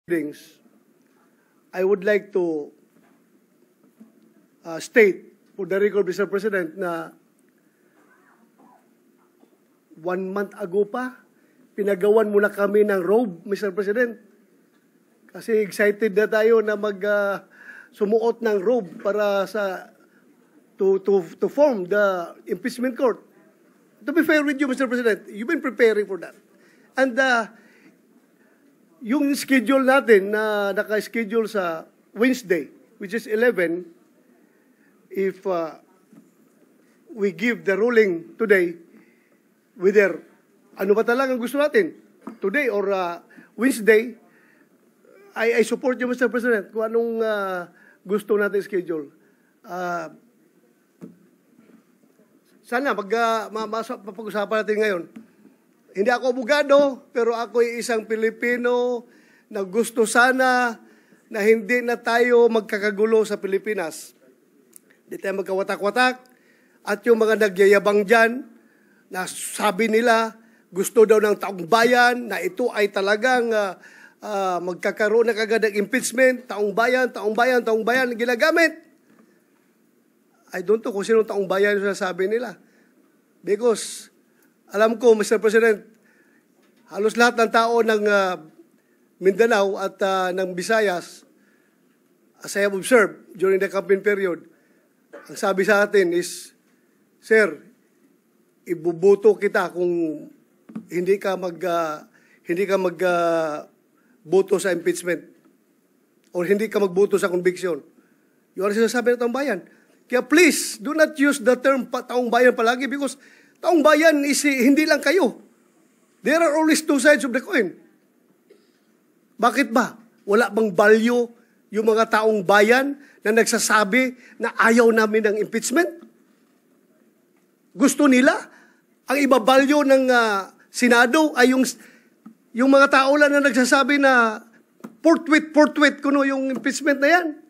things, I would like to state for the record, Mr. President, na 1 month ago pa, pinagawan muna kami ng robe, Mr. President. Kasi excited na tayo na sumuot ng robe para to form the impeachment court. To be fair with you, Mr. President, you've been preparing for that. And yung schedule natin na naka-schedule sa Wednesday, which is 11, if we give the ruling today, whether ano ba talagang gusto natin, today or Wednesday, I support you, Mr. President, kung anong gusto natin schedule. Sana mapag-usapan natin ngayon. Hindi ako abogado, pero ako ay isang Pilipino na gusto sana na hindi na tayo magkakagulo sa Pilipinas. Hindi tayo magkawatak-watak. At yung mga nagyayabang dyan, na sabi nila, gusto daw ng taong bayan, na ito ay talagang magkakaroon na kagad ng impeachment, taong bayan, ginagamit. I don't know kung sinong taong bayan yung sasabi nila. Because, alam ko, Mr. President, halos lahat ng tao ng Mindanao at ng Visayas, as I have observed during the campaign period, ang sabi sa atin is, Sir, ibubuto kita kung hindi ka magboto sa impeachment or hindi ka magboto sa conviction. Yun ang sinasabi ng taong bayan. Kaya please, do not use the term taong bayan palagi because taong bayan is hindi lang kayo. There are always two sides of the coin. Bakit ba? Wala bang value yung mga taong bayan na nagsasabi na ayaw namin ng impeachment? Gusto nila? Ang ibabalyo ng Senado ay yung mga tao lang na nagsasabi na forthwith kuno yung impeachment na yan.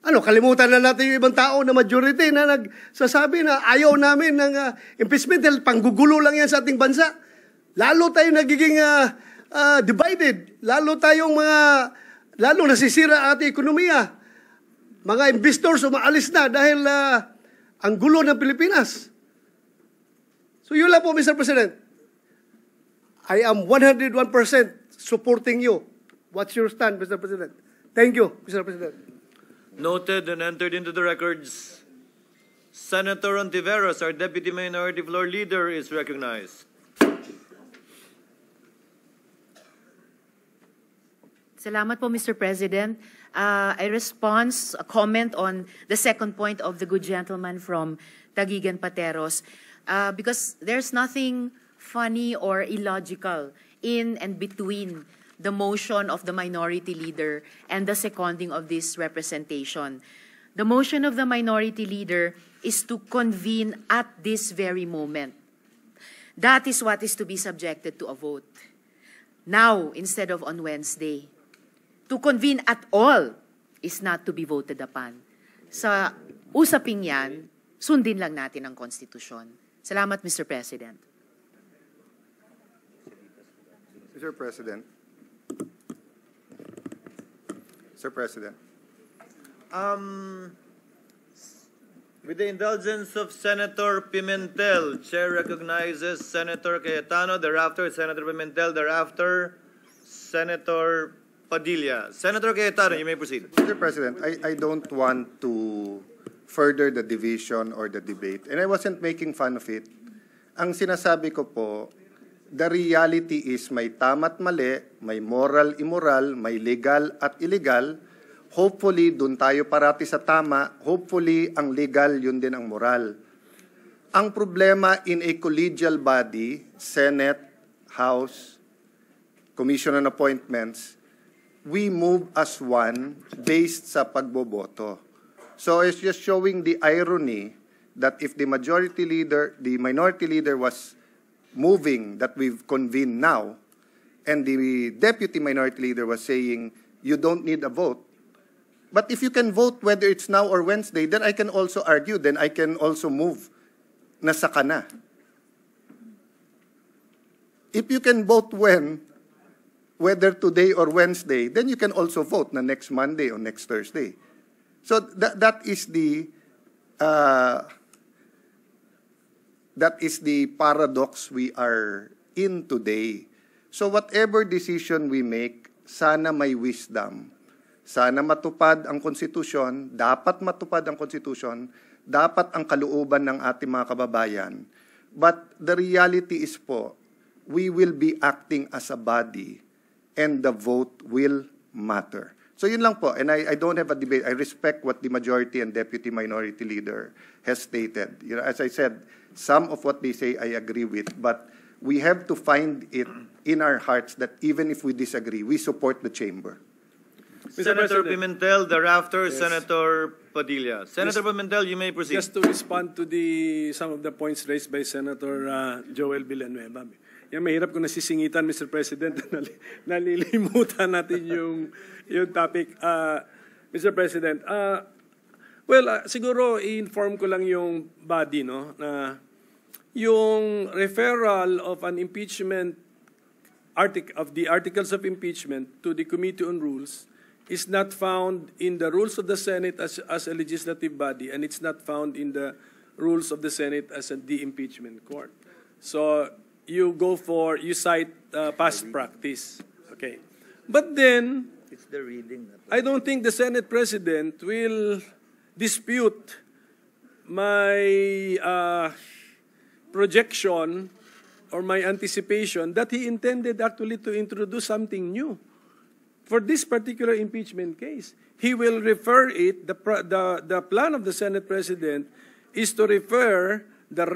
Ano, kalimutan na natin yung ibang tao na majority na nagsasabi na ayaw namin ng impeachment dahil panggugulo lang yan sa ating bansa. Lalo tayo nagiging divided. Lalo nasisira ang ating ekonomiya. Mga investors umaalis na dahil ang gulo ng Pilipinas. So yun lang po, Mr. President. I am 101% supporting you. What's your stand, Mr. President? Thank you, Mr. President. Noted and entered into the records. Senator Ontiveros, our Deputy Minority Floor Leader, is recognized. Salamat po, Mr. President. I respond a comment on the second point of the good gentleman from Taguigan Pateros because there's nothing funny or illogical in and between the motion of the minority leader and the seconding of this representation. The motion of the minority leader is to convene at this very moment. That is what is to be subjected to a vote. Now, instead of on Wednesday. To convene at all is not to be voted upon. Sa usaping yan, sundin lang natin ang konstitusyon. Salamat, Mr. President. Mr. President. Mr. President. With the indulgence of Senator Pimentel, Chair recognizes Senator Cayetano, thereafter Senator Pimentel, thereafter Senator Padilla. Senator Cayetano, you may proceed. Mr. President, I don't want to further the division or the debate, and I wasn't making fun of it. Ang sinasabi ko po, the reality is may tama't mali, may moral, immoral, may legal at illegal. Hopefully, dun tayo parati sa tama. Hopefully, ang legal, yun din ang moral. Ang problema in a collegial body, Senate, House, Commission on Appointments, we move as one based sa pagboboto. So it's just showing the irony that if the minority leader was moving that we've convened now, and the deputy minority leader was saying, you don't need a vote. But if you can vote whether it's now or Wednesday, then I can also argue, then I can also move na saka na. If you can vote when, whether today or Wednesday, then you can also vote na next Monday or next Thursday. So that is the paradox we are in today. So whatever decision we make, sana may wisdom. Sana matupad ang konstitusyon, dapat matupad ang konstitusyon, dapat ang kalooban ng ating mga kababayan. But the reality is po, we will be acting as a body and the vote will matter. So yun lang po, and I don't have a debate. I respect what the majority and deputy minority leader has stated. You know, as I said, some of what they say I agree with, but we have to find it in our hearts that even if we disagree, we support the chamber. Senator Pimentel, thereafter Senator Padilla. Senator Pimentel, you may proceed. Just to respond to some of the points raised by Senator Joel Villanueva. Yan, mahirap kung nasisingitan, Mr. President, nalilimutan natin yung topic. Mr. President, siguro i-inform ko lang yung body, no, na yung referral of an impeachment of the articles of impeachment to the Committee on Rules is not found in the rules of the Senate as a legislative body, and it's not found in the rules of the Senate as the impeachment court. So you cite past practice. Okay. But then, It's the reading. I don't think the Senate President will dispute my projection or my anticipation that he intended actually to introduce something new. For this particular impeachment case, he will refer it, the plan of the Senate President is to refer the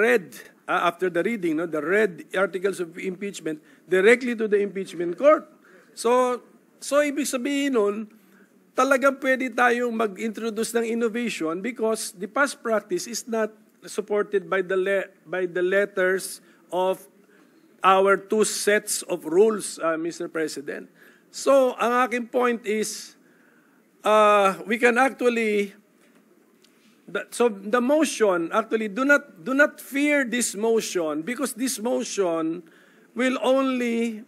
after the reading, the read articles of impeachment directly to the impeachment court. So ibig sabihin nun, talagang pwede tayong mag-introduce ng innovation because the past practice is not supported by the letters of our two sets of rules, Mr. President. So, ang aking point is, we can actually, the motion, actually, do not fear this motion because this motion will only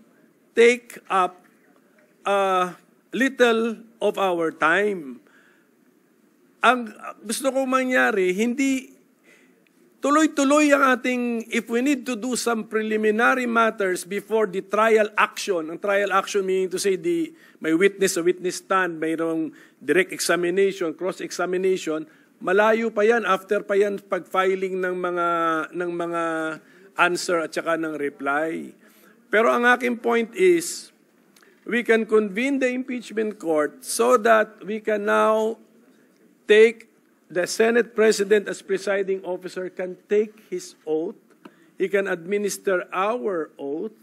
take up little of our time. Ang gusto kong mangyari, hindi tuloy-tuloy ang ating, if we need to do some preliminary matters before the trial action, ang trial action meaning to say may witness, a witness stand, mayroong direct examination, cross-examination, malayo pa yan, after pa yan pag-filing ng mga answer at saka ng reply. Pero ang aking point is, we can convene the impeachment court so that we can now take the Senate President as presiding officer can take his oath. He can administer our oath.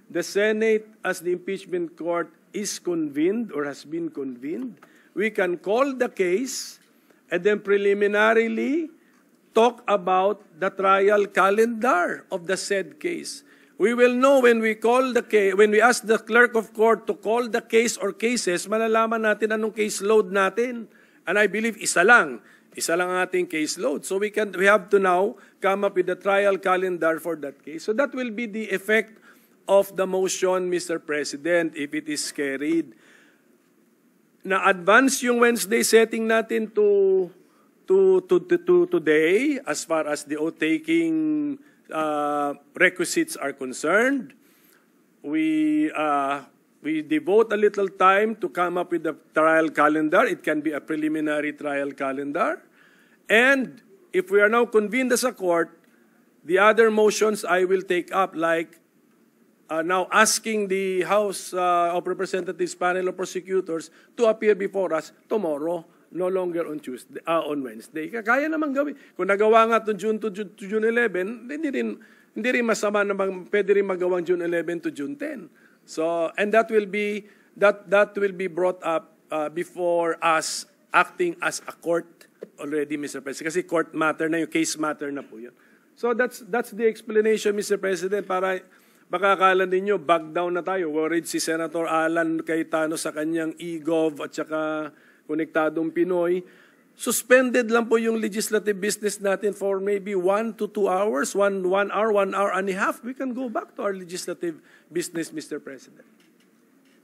The Senate as the impeachment court is convened or has been convened. We can call the case and then preliminarily talk about the trial calendar of the said case. We will know when we call the case, when we ask the clerk of court to call the case or cases, malalaman natin anong case load natin. And I believe isa lang ang ating case load. So we have to now come up with a trial calendar for that case. So that will be the effect of the motion, Mr. President, if it is carried. Na-advance yung Wednesday setting natin to today as far as the oath-taking requisites are concerned. We devote a little time to come up with a trial calendar. It can be a preliminary trial calendar. And if we are now convened as a court, the other motions I will take up, like now asking the House of Representatives panel of prosecutors to appear before us tomorrow, no longer on Wednesday. Kaya naman gawin. Kung nagawa nga to June 11, hindi rin masama na pwede rin magawang June 11 to June 10. So, and that will be brought up before us acting as a court already, Mr. President. Kasi court matter na yung case matter na po yun. So that's the explanation, Mr. President, para baka akala ninyo back down na tayo. Worried si Senator Alan Cayetano sa kanyang e-gov at saka konektadong Pinoy. Suspended lang po yung legislative business natin for maybe 1 to 2 hours, 1 hour and a half. We can go back to our legislative business, Mr. President.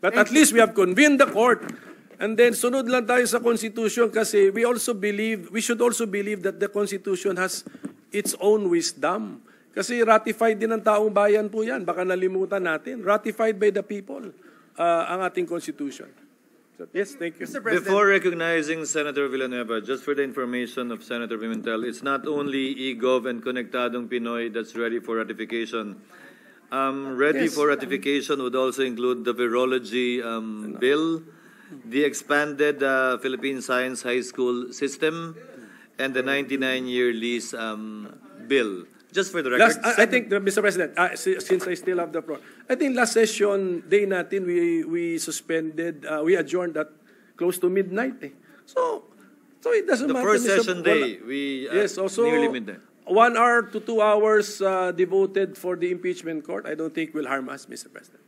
But at least we have convened the court. And then sunod lang tayo sa Constitution kasi we should also believe that the Constitution has its own wisdom. Kasi ratified din ng taong bayan po yan. Baka nalimutan natin. Ratified by the people ang ating Constitution. So, yes, thank you. Before recognizing Senator Villanueva, just for the information of Senator Pimentel, it's not only eGov and Konektadong Pinoy that's ready for ratification. Ready for ratification would also include the virology bill, the expanded Philippine Science High School system, and the 99-year lease bill. Just for the record. I think, Mr. President, since I still have the floor, I think last session, day natin, we suspended, we adjourned at close to midnight. So it doesn't the matter. first session day, we yes, also nearly midnight. 1 hour to 2 hours devoted for the impeachment court, I don't think will harm us, Mr. President.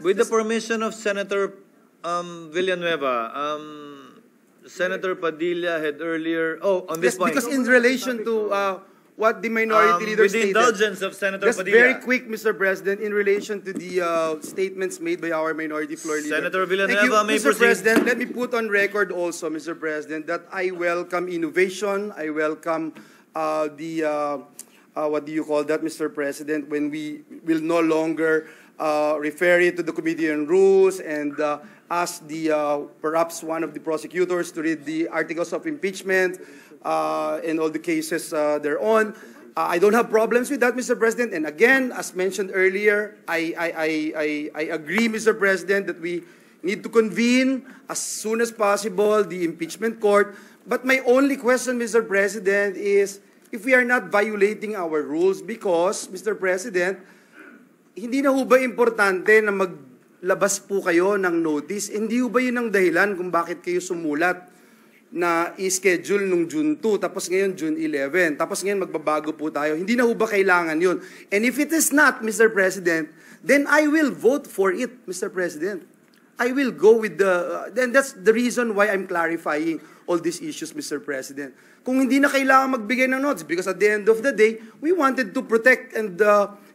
With the permission of Senator Villanueva, Senator Padilla had earlier, on this point. Because in relation to what the minority leader with the stated. indulgence of Senator Just Padilla. very quick, Mr. President, in relation to the statements made by our minority floor leader. Senator Villanueva Thank you, may Mr. proceed. President, let me put on record also, Mr. President, that I welcome innovation. I welcome what do you call that, Mr. President, when we will no longer refer it to the Committee on Rules and ask perhaps one of the prosecutors to read the articles of impeachment and all the cases thereon. I don't have problems with that, Mr. President. And again, as mentioned earlier, I agree, Mr. President, that we need to convene as soon as possible the impeachment court. But my only question, Mr. President, is if we are not violating our rules because, Mr. President, hindi na ho ba importante na maglabas po kayo ng notice? Hindi ho ba yun ang dahilan kung bakit kayo sumulat na i-schedule nung June 2, tapos ngayon June 11, tapos ngayon magbabago po tayo? Hindi na ho ba kailangan yun? And if it is not, Mr. President, then I will vote for it, Mr. President. I will go with then that's the reason why I'm clarifying all these issues, Mr. President. Kung hindi na kailangan magbigay ng notes, because at the end of the day, we wanted to protect and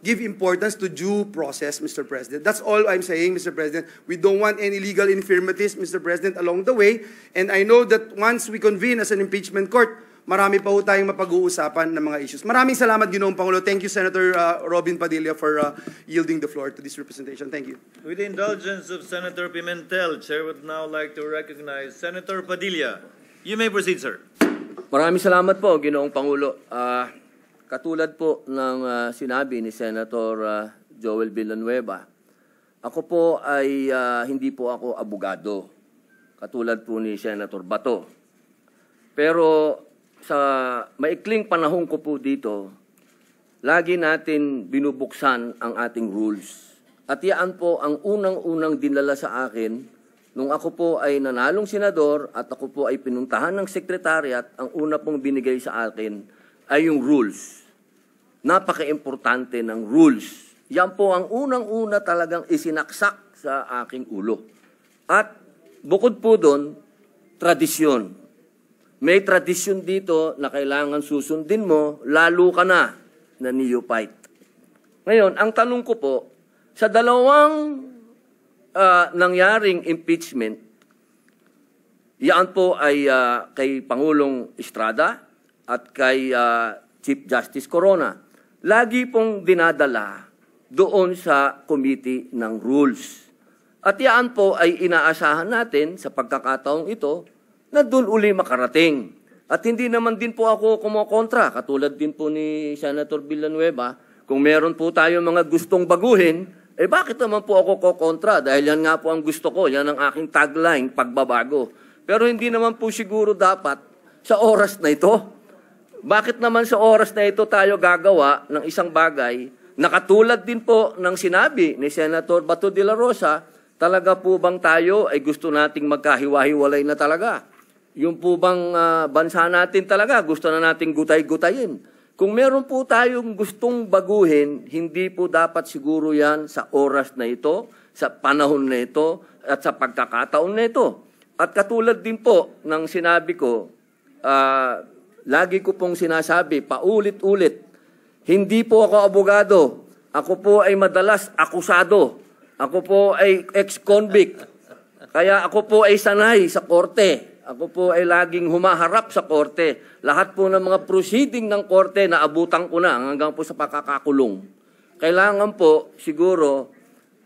give importance to due process, Mr. President. That's all I'm saying, Mr. President. We don't want any legal infirmities, Mr. President, along the way. And I know that once we convene as an impeachment court, marami pa ho tayong mapag-uusapan ng mga issues. Maraming salamat, Ginoong Pangulo. Thank you, Senator Robin Padilla, for yielding the floor to this representation. Thank you. With the indulgence of Senator Pimentel, Chair would now like to recognize Senator Padilla. You may proceed, sir. Maraming salamat po, Ginoong Pangulo. Katulad po ng sinabi ni Senator Joel Villanueva, ako po ay hindi po ako abogado, katulad po ni Senator Bato. Pero sa maikling panahon ko po dito, lagi natin binubuksan ang ating rules. At yan po ang unang-unang dinala sa akin nung ako po ay nanalong senador at ako po ay pinuntahan ng sekretariat. Ang una pong binigay sa akin ay yung rules. Napaka-importante ng rules. Yan po ang unang-una talagang isinaksak sa aking ulo. At bukod po doon, tradisyon. May tradisyon dito na kailangan susundin mo, lalo ka na neophyte. Ngayon, ang tanong ko po, sa dalawang nangyaring impeachment, yan po ay kay Pangulong Estrada at kay Chief Justice Corona. Lagi pong dinadala doon sa Committee ng Rules. At yan po ay inaasahan natin sa pagkakataong ito na doon uli makarating. At hindi naman din po ako kumokontra, katulad din po ni Senator Villanueva, kung meron po tayo mga gustong baguhin, bakit naman po ako kokontra? Dahil yan nga po ang gusto ko, yan ang aking tagline, pagbabago. Pero hindi naman po siguro dapat sa oras na ito. Bakit naman sa oras na ito tayo gagawa ng isang bagay na katulad din po ng sinabi ni Senator Bato de la Rosa, talaga po bang tayo ay gusto nating magkahiwa-hiwalay na talaga? Yung po bang bansa natin talaga gusto na nating gutay-gutayin? Kung meron po tayong gustong baguhin, hindi po dapat siguro yan sa oras na ito, sa panahon na ito, at sa pagkakataon na ito. At katulad din po ng sinabi ko, lagi ko pong sinasabi, paulit-ulit, hindi po ako abogado. Ako po ay madalas akusado. Ako po ay ex-convict. Kaya ako po ay sanay sa korte. Ako po ay laging humaharap sa korte. Lahat po ng mga proceeding ng korte na abutan ko na hanggang po sa pakakakulong. Kailangan po siguro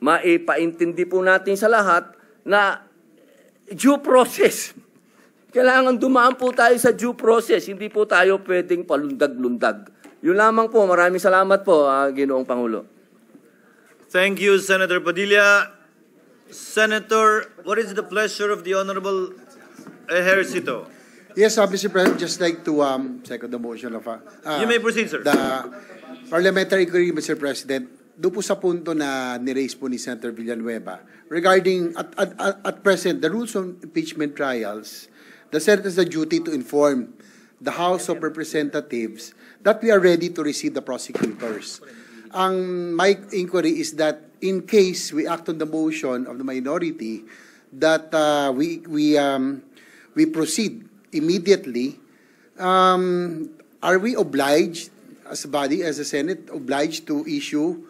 maipaintindi po natin sa lahat na due process. Kailangan dumaan po tayo sa due process. Hindi po tayo pwedeng palundag-lundag. Yun lamang po. Maraming salamat po, Ginoong Pangulo. Thank you, Senator Padilla. Senator, what is the pleasure of the Honorable Ejercito? Yes, Mr. President, just like to second the motion of You may proceed, sir. the parliamentary inquiry, Mr. President. Doon po sa punto na ni-raise po ni Senator Villanueva regarding at present the rules of impeachment trials, the Senate has a duty to inform the House of Representatives that we are ready to receive the prosecutors. My inquiry is that in case we act on the motion of the minority, that we proceed immediately. Are we obliged, as a body, as a Senate, obliged to issue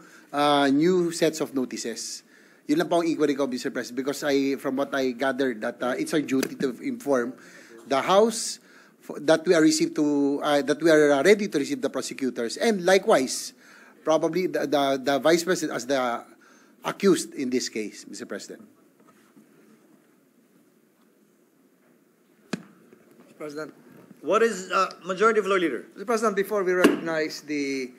new sets of notices? Yun lang po ang inquiry ko, Mr. President, because from what I gathered, that it's our duty to inform the House that we are ready to receive the prosecutors, and likewise, probably the Vice President as the accused in this case, Mr. President. Mr. President. What is Majority Floor Leader? Mr. President, before we recognize the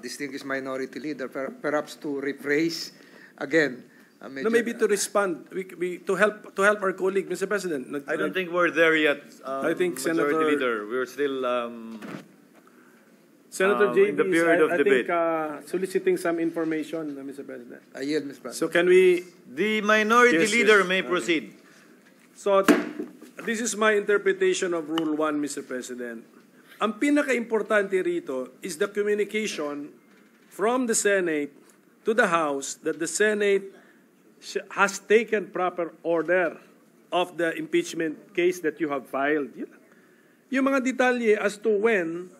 distinguished minority leader, perhaps to rephrase again. No, maybe to respond, to help our colleague, Mr. President. I don't think we're there yet. I think Majority Senator Leader, we're still Senator in the JB period of I debate. think soliciting some information, Mr. President. I yield, Mr. President. So can we? The minority Yes, leader yes. may proceed. So this is my interpretation of Rule 1, Mr. President. Ang pinaka-importante rito is the communication from the Senate to the House that the Senate has taken proper order of the impeachment case that you have filed. Yung mga detalye as to when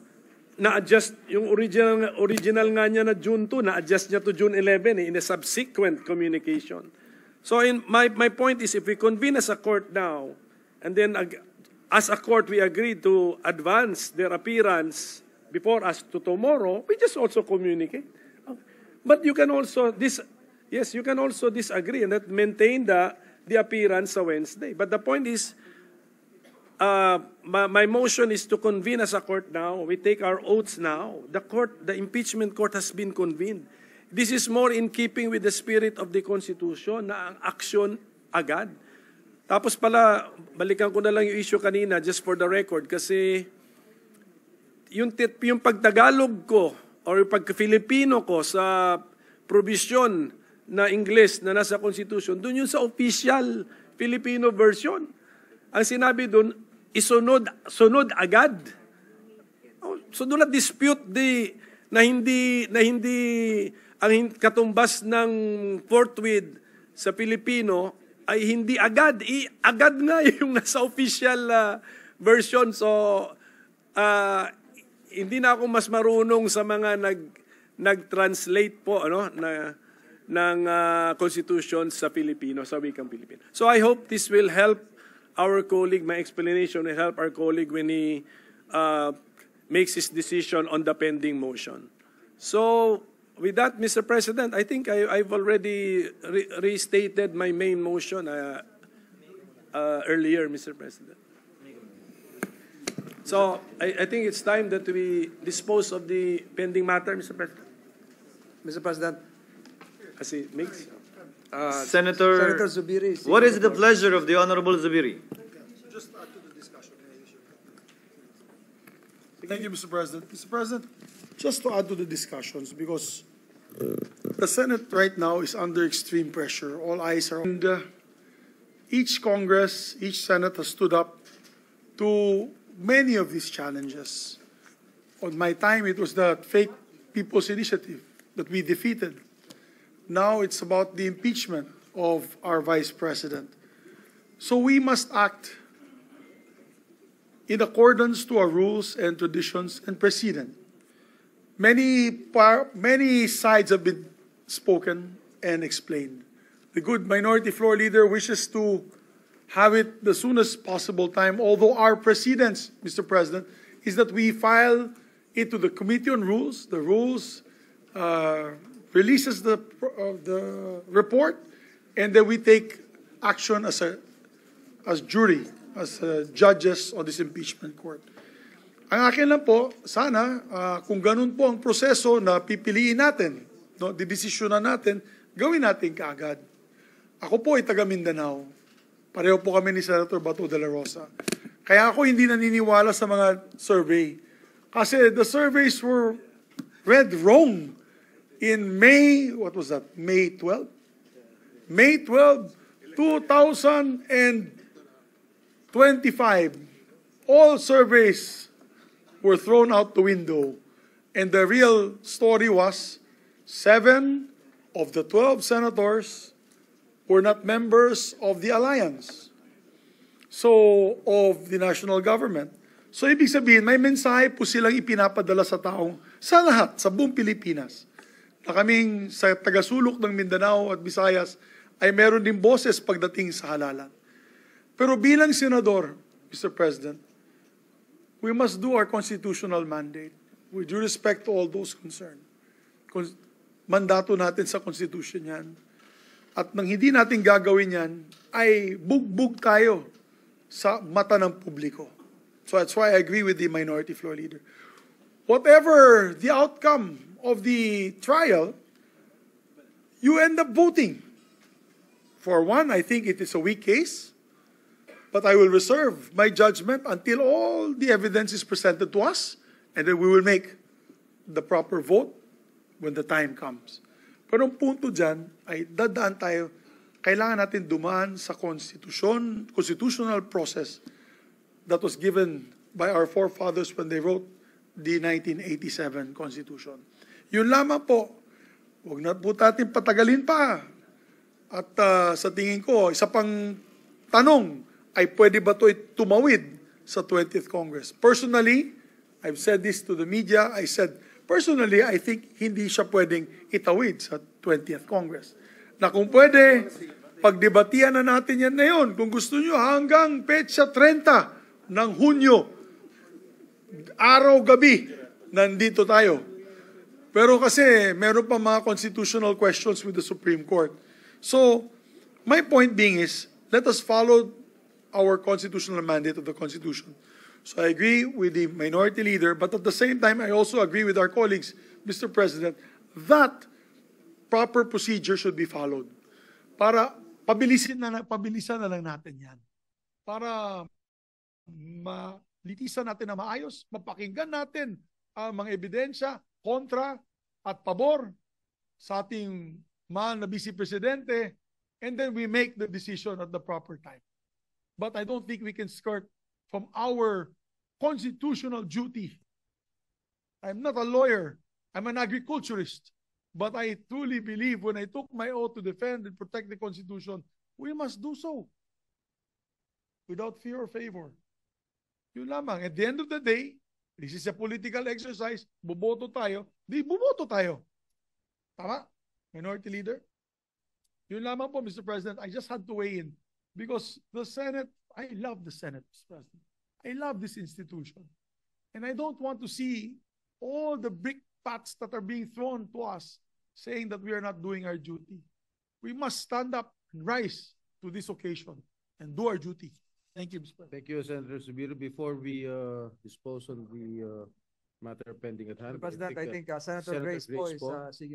na-adjust, yung original nga niya na June 2, na-adjust niya to June 11 in a subsequent communication. So my point is, if we convene as a court now, and then as a court we agreed to advance their appearance before us to tomorrow, we just also communicate. But you can also you can also disagree and that maintain the appearance sa Wednesday. But the point is, my motion is to convene as a court now. We take our oaths now. The impeachment court has been convened. This is more in keeping with the spirit of the Constitution na ang aksyon agad. Tapos pala, balikan ko na lang yung issue kanina just for the record kasi yung pagtagalog ko or yung pagka-Filipino ko sa provision na English na nasa Constitution, dun yun sa official Filipino version. Ang sinabi dun, sunod agad. So do not dispute na hindi ang katumbas ng forthwith sa Filipino ay hindi agad. Agad nga yung nasa official version. So hindi na ako mas marunong sa mga nag-translate po ng Constitution sa Filipino, sa wikang Filipino. So I hope this will help our colleague, my explanation will help our colleague when he makes his decision on the pending motion. So with that, Mr. President, I think I've already restated my main motion earlier, Mr. President. So I think it's time that we dispose of the pending matter, Mr. President. Mr. President. Kasi mix. Senator Zubiri. What is the pleasure of the Honorable Zubiri? Just add to the discussion. Thank you, Mr. President. Mr. President, just to add to the discussions, because the Senate right now is under extreme pressure. All eyes are on. And each Congress, each Senate has stood up to many of these challenges. On my time, it was the fake People's Initiative that we defeated. Now it's about the impeachment of our Vice President. So we must act in accordance to our rules and traditions and precedent. Many sides have been spoken and explained. The good minority floor leader wishes to have it the soonest possible time, although our precedence, Mr. President, is that we file it to the Committee on Rules. The Rules releases the report, and then we take action as jury, as judges on this impeachment court. Ang akin lang po, sana, kung ganun po ang proseso na pipiliin natin, no, didesisyonan natin, gawin natin kaagad. Ako po ay taga Mindanao. Pareho po kami ni Senator Bato de la Rosa. Kaya ako hindi naniniwala sa mga survey. Kasi the surveys were read wrong in May, what was that? May 12? May 12, 2025. All surveys were thrown out the window. And the real story was 7 of the 12 senators were not members of the alliance, so of the national government. So ibig sabihin, may mensahe po silang ipinapadala sa taong, sa lahat, sa buong Pilipinas, na kaming sa tagasulok ng Mindanao at Visayas ay meron din boses pagdating sa halalan. Pero bilang senador, Mr. President, we must do our constitutional mandate with due respect to all those concerned. Mandato natin sa Constitution yan. At nang hindi natin gagawin yan, ay bugbog tayo sa mata ng publiko. So that's why I agree with the minority floor leader. Whatever the outcome of the trial, you end up voting. For one, I think it is a weak case, but I will reserve my judgment until all the evidence is presented to us, and then we will make the proper vote when the time comes. Pero ang punto dyan ay dadaan tayo, kailangan natin dumaan sa constitutional process that was given by our forefathers when they wrote the 1987 Constitution. Yun lamang po, huwag na po natin patagalin pa. At sa tingin ko, isa pang tanong, ay pwede ba ito tumawid sa 20th Congress? Personally, I've said this to the media, I said, personally, I think hindi siya pwedeng itawid sa 20th Congress. Na kung pwede, pagdebatihan na natin yan ngayon. Kung gusto nyo, hanggang petsa 30 ng Hunyo, araw-gabi, nandito tayo. Pero kasi, meron pa mga constitutional questions with the Supreme Court. So, my point being is, let us follow our constitutional mandate of the Constitution. So I agree with the minority leader, but at the same time, I also agree with our colleagues, Mr. President, that proper procedure should be followed. Para pabilisan na lang natin yan. Para malitisan natin na maayos, mapakinggan natin ang mga ebidensya, kontra at pabor sa ating mahal na Vice Presidente, and then we make the decision at the proper time. But I don't think we can skirt from our constitutional duty. I'm not a lawyer. I'm an agriculturist. But I truly believe when I took my oath to defend and protect the Constitution, we must do so without fear or favor. Yun lamang. At the end of the day, this is a political exercise. Buboto tayo. Di buboto tayo. Tama? Minority Leader? Yun lamang po, Mr. President. I just had to weigh in because the Senate, I love the Senate, Mr. President. I love this institution. And I don't want to see all the brickbats that are being thrown to us saying that we are not doing our duty. We must stand up and rise to this occasion and do our duty. Thank you, Mr. President. Thank you, Senator Zubiro. Before we dispose on the matter pending at hand, Mr. President, I think Senator Grace po is seeking